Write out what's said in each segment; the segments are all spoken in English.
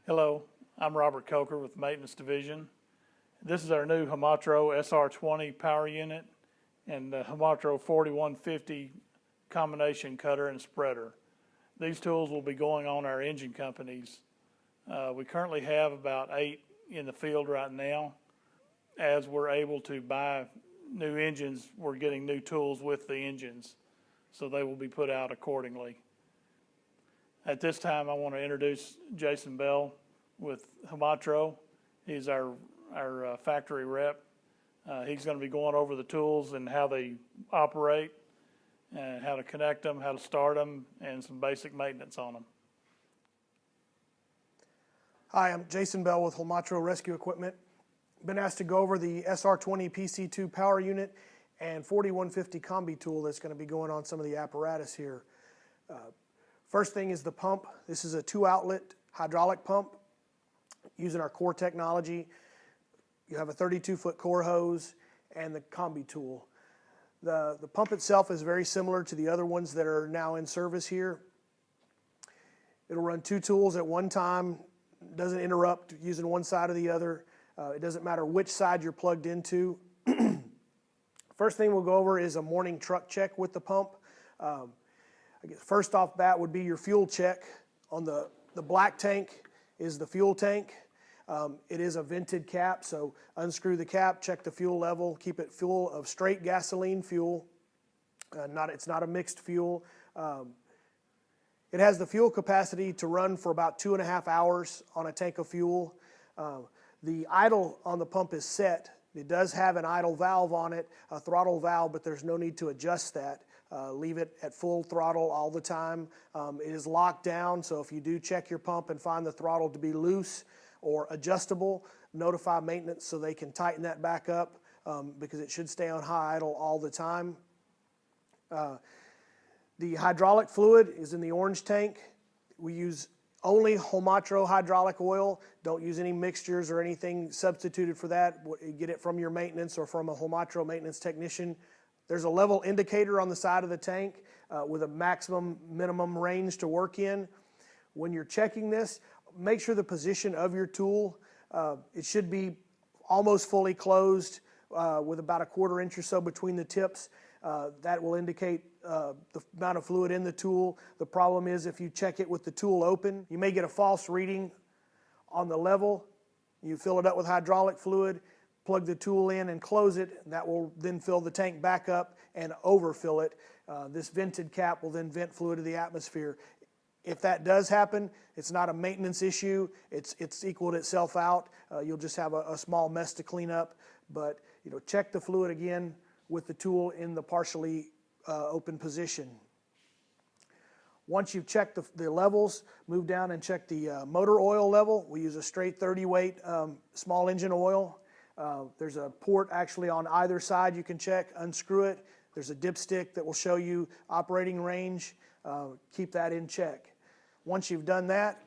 Hello, I'm Robert Coker with the Maintenance Division. This is our new Hamatro SR20 power unit and the Hamatro 4150 combination cutter and spreader. These tools will be going on our engine companies. We currently have about 8 in the field right now. As we're able to buy new engines, we're getting new tools with the engines, so they will be put out accordingly. At this time, I want to introduce Jason Bell with Hamatro. He's our factory rep. He's going to be going over the tools and how they operate, and how to connect them, how to start them, and some basic maintenance on them. Hi, I'm Jason Bell with Hamatro Rescue Equipment. Been asked to go over the SR20 PC2 power unit and 4150 combi tool that's going to be going on some of the apparatus here. First thing is the pump. This is a 2-outlet hydraulic pump using our core technology. You have a 32-foot core hose and the combi tool. The pump itself is very similar to the other ones that are now in service here. It'll run 2 tools at one time, doesn't interrupt using one side or the other. It doesn't matter which side you're plugged into. First thing we'll go over is a morning truck check with the pump. I guess first off bat would be your fuel check. On the black tank is the fuel tank. It is a vented cap, so unscrew the cap, check the fuel level, keep it full of straight gasoline fuel. It's not a mixed fuel. It has the fuel capacity to run for about 2.5 hours on a tank of fuel. The idle on the pump is set. It does have an idle valve on it, a throttle valve, but there's no need to adjust that. Leave it at full throttle all the time. It is locked down, so if you do check your pump and find the throttle to be loose or adjustable, notify maintenance so they can tighten that back up, because it should stay on high idle all the time. The hydraulic fluid is in the orange tank. We use only Hamatro hydraulic oil. Don't use any mixtures or anything substituted for that. Get it from your maintenance or from a Hamatro maintenance technician. There's a level indicator on the side of the tank with a maximum minimum range to work in. When you're checking this, make sure the position of your tool, it should be almost fully closed with about 1/4 inch or so between the tips. That will indicate the amount of fluid in the tool. The problem is if you check it with the tool open, you may get a false reading on the level. You fill it up with hydraulic fluid, plug the tool in and close it, and that will then fill the tank back up and overfill it. This vented cap will then vent fluid to the atmosphere. If that does happen, it's not a maintenance issue. It's equaled itself out. You'll just have a small mess to clean up. But check the fluid again with the tool in the partially open position. Once you've checked the levels, move down and check the motor oil level. We use a straight 30 weight small engine oil. There's a port actually on either side you can check. Unscrew it. There's a dipstick that will show you operating range. Keep that in check. Once you've done that,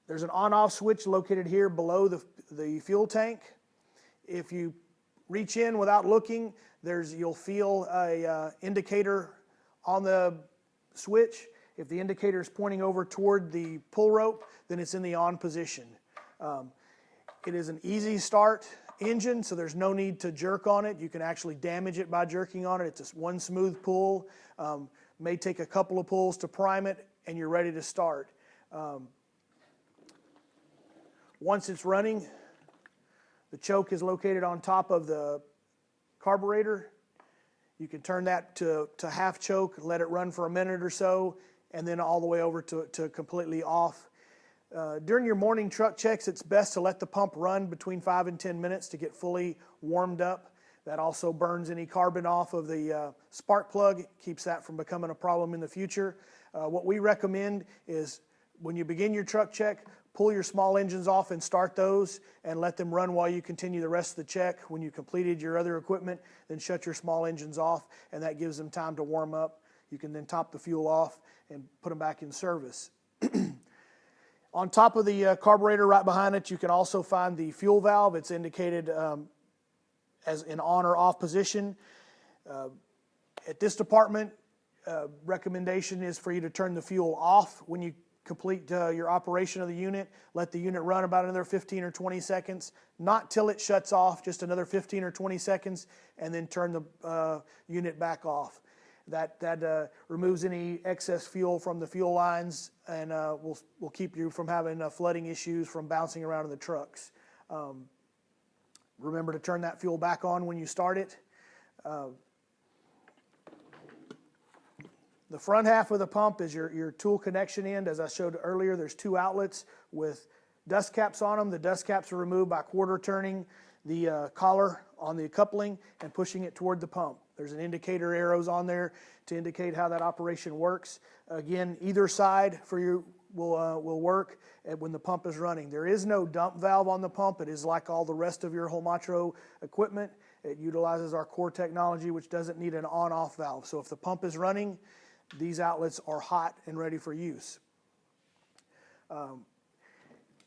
there's an on-off switch located here below the fuel tank. If you reach in without looking, you'll feel a indicator on the switch. If the indicator is pointing over toward the pull rope, then it's in the on position. It is an easy start engine, so there's no need to jerk on it. You can actually damage it by jerking on it. It's just one smooth pull. May take a couple of pulls to prime it, and you're ready to start. Once it's running, the choke is located on top of the carburetor. You can turn that to half choke, let it run for a minute or so, and then all the way over to completely off. During your morning truck checks, it's best to let the pump run between 5 and 10 minutes to get fully warmed up. That also burns any carbon off of the spark plug, keeps that from becoming a problem in the future. What we recommend is when you begin your truck check, pull your small engines off and start those and let them run while you continue the rest of the check. When you completed your other equipment, then shut your small engines off, and that gives them time to warm up. You can then top the fuel off and put them back in service. On top of the carburetor right behind it, you can also find the fuel valve. It's indicated as in on or off position. At this department, recommendation is for you to turn the fuel off when you complete your operation of the unit. Let the unit run about another 15 or 20 seconds, not till it shuts off, just another 15 or 20 seconds, and then turn the unit back off. That removes any excess fuel from the fuel lines, and will keep you from having flooding issues from bouncing around in the trucks. Remember to turn that fuel back on when you start it. The front half of the pump is your tool connection end. As I showed earlier, there's 2 outlets with dust caps on them. The dust caps are removed by quarter turning the collar on the coupling and pushing it toward the pump. There's an indicator arrows on there to indicate how that operation works. Again, either side for you will work when the pump is running. There is no dump valve on the pump. It is like all the rest of your Homatro equipment. It utilizes our core technology, which doesn't need an on-off valve. So if the pump is running, these outlets are hot and ready for use.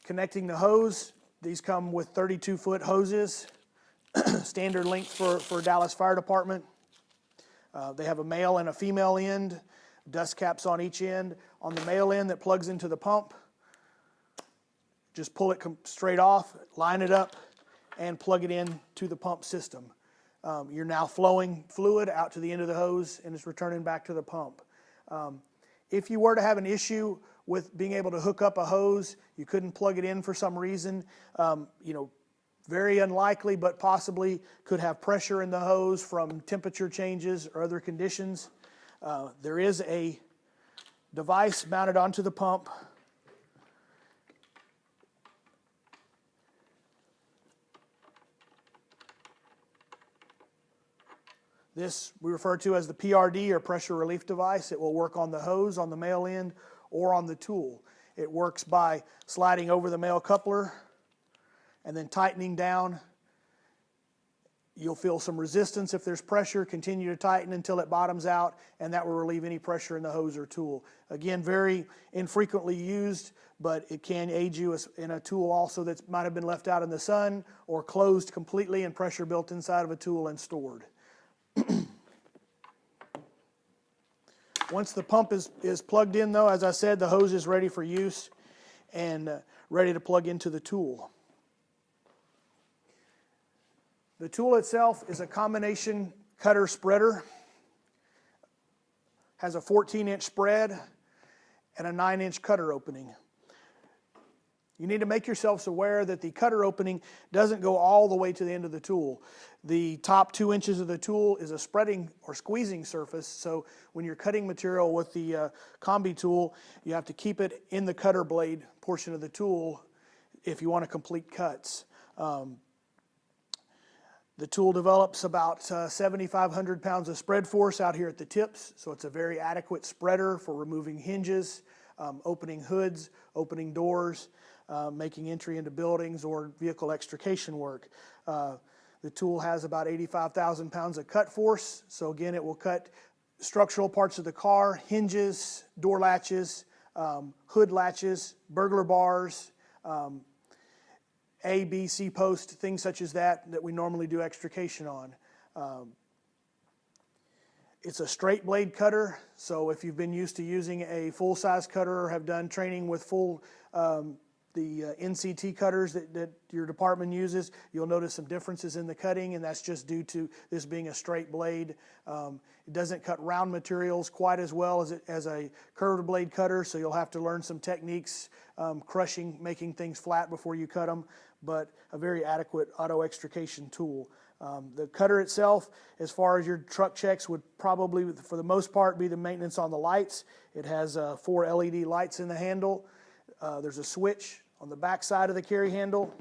Connecting the hose, these come with 32-foot hoses, standard length for Dallas Fire Department. They have a male and a female end, dust caps on each end. On the male end that plugs into the pump, just pull it straight off, line it up, and plug it in to the pump system. You're now flowing fluid out to the end of the hose, and it's returning back to the pump. If you were to have an issue with being able to hook up a hose, you couldn't plug it in for some reason, very unlikely, but possibly could have pressure in the hose from temperature changes or other conditions. There is a device mounted onto the pump This we refer to as the PRD, or pressure relief device. It will work on the hose on the male end or on the tool. It works by sliding over the male coupler and then tightening down. You'll feel some resistance if there's pressure. Continue to tighten until it bottoms out, and that will relieve any pressure in the hose or tool. Again, very infrequently used, but it can aid you in a tool also that might have been left out in the sun or closed completely and pressure built inside of a tool and stored. Once the pump is plugged in, though, as I said, the hose is ready for use and ready to plug into the tool. The tool itself is a combination cutter spreader. Has a 14-inch spread and a 9-inch cutter opening. You need to make yourselves aware that the cutter opening doesn't go all the way to the end of the tool. The top 2 inches of the tool is a spreading or squeezing surface, so when you're cutting material with the combi tool, you have to keep it in the cutter blade portion of the tool if you want to complete cuts. The tool develops about 7,500 pounds of spread force out here at the tips, so it's a very adequate spreader for removing hinges, opening hoods, opening doors, making entry into buildings or vehicle extrication work. The tool has about 85,000 pounds of cut force, so again it will cut structural parts of the car, hinges, door latches, hood latches, burglar bars, A, B, C post, things such as that we normally do extrication on. It's a straight blade cutter, so if you've been used to using a full-size cutter or have done training with the NCT cutters that your department uses, you'll notice some differences in the cutting, and that's just due to this being a straight blade. It doesn't cut round materials quite as well as a curved blade cutter, so you'll have to learn some techniques, crushing, making things flat before you cut them, but a very adequate auto extrication tool. The cutter itself, as far as your truck checks, would probably, for the most part, be the maintenance on the lights. It has 4 LED lights in the handle. There's a switch on the back side of the carry handle.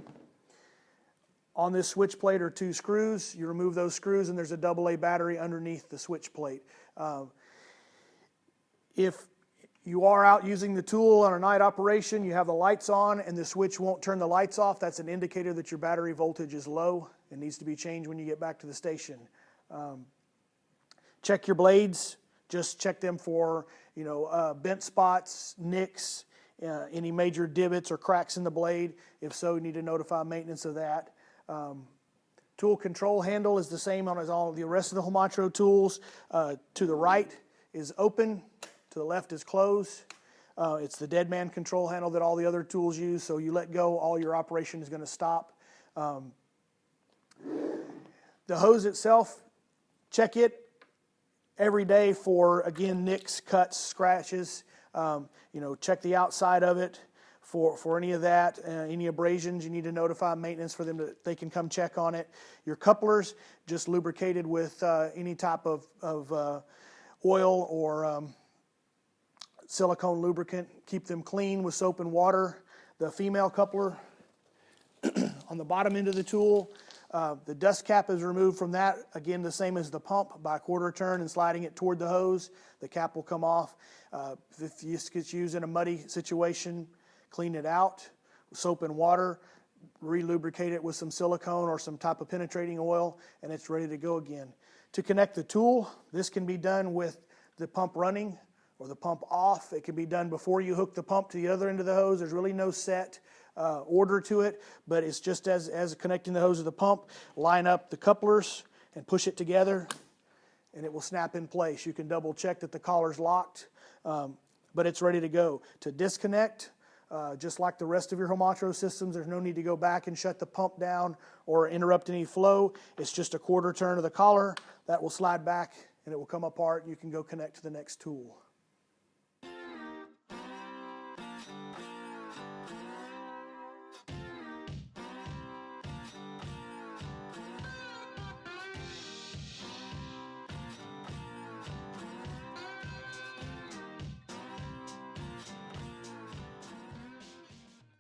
On this switch plate are 2 screws. You remove those screws and there's a AA battery underneath the switch plate. If you are out using the tool on a night operation, you have the lights on and the switch won't turn the lights off, that's an indicator that your battery voltage is low. It needs to be changed when you get back to the station. Check your blades. Just check them for bent spots, nicks, any major divots or cracks in the blade. If so, you need to notify maintenance of that. Tool control handle is the same as all of the rest of the Homatro tools. To the right is open, to the left is closed. It's the dead man control handle that all the other tools use, so you let go, all your operation is going to stop. The hose itself, check it every day for, again, nicks, cuts, scratches. Check the outside of it for any of that, any abrasions. You need to notify maintenance for them they can come check on it. Your couplers, just lubricated with any type of oil or silicone lubricant. Keep them clean with soap and water. The female coupler on the bottom end of the tool, the dust cap is removed from that. Again, the same as the pump, by a quarter turn and sliding it toward the hose. The cap will come off. If it gets used in a muddy situation, clean it out with soap and water, re-lubricate it with some silicone or some type of penetrating oil, and it's ready to go again. To connect the tool, this can be done with the pump running or the pump off. It can be done before you hook the pump to the other end of the hose. There's really no set order to it, but it's just as connecting the hose to the pump. Line up the couplers and push it together, and it will snap in place. You can double check that the collar's locked, but it's ready to go. To disconnect, just like the rest of your Homatro systems, there's no need to go back and shut the pump down or interrupt any flow. It's just a quarter turn of the collar that will slide back and it will come apart, and you can go connect to the next tool.